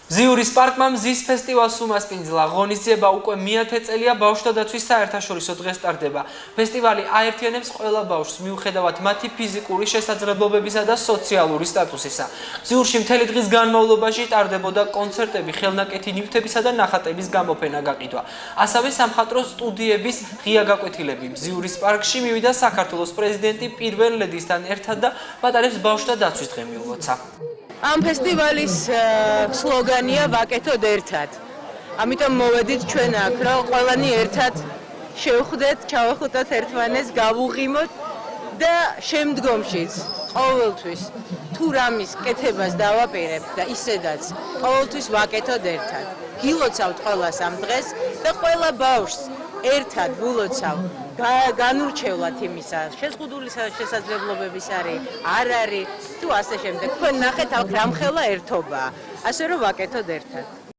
ზიურის პარკმა მზის ფესტივალს უმასპინძლა. ღონისძიება უკვე მეათე წელია ბავშვთა დაცვის საერთაშორისო დღეს ტარდება. ფესტივალი აერთიანებს ყველა ბავშვს, მიუხედავად მათი ფიზიკური შესაძლებლობებისა და სოციალური სტატუსისა. ზიურში მთელი დღის განმავლობაში ტარდებოდა კონცერტები, ხელნაკეთი ნივთებისა და ნახატების გამოფენა გაყიდვა. ასევე სამხატვრო სტუდიების ღია გაკვეთილები. ზიურის პარკში მივიდა საქართველოს პრეზიდენტი პირველ ლედისთან ერთად და პატარებს ბავშვთა დაცვის დღე მიულოცა. Am ფესტივალის სლოგანია ვაკეთოთ ერთად. ამიტომ მოვედით ჩვენ აქ, რომ ყველანი ერთად შევხვდეთ, ჩავახუტოთ ერთმანეთს, გავუღიმოთ და შემდგომშიც ყოველთვის თუ რამის კეთებას დავაპირებთ და ისედაც ყოველთვის ვაკეთოთ ერთად. გილოცავთ ყველას ამ დღეს და ყველა ბავშვს ერთად ვილოცავ განურჩევლად იმისა, შეზღუდული შესაძლებლობების არის, არ არის, თუ ასე შემდეგ. თქვენ ნახეთ, აქ რამხელა ერთობაა, ასე რომ ვაკეთოთ ერთად.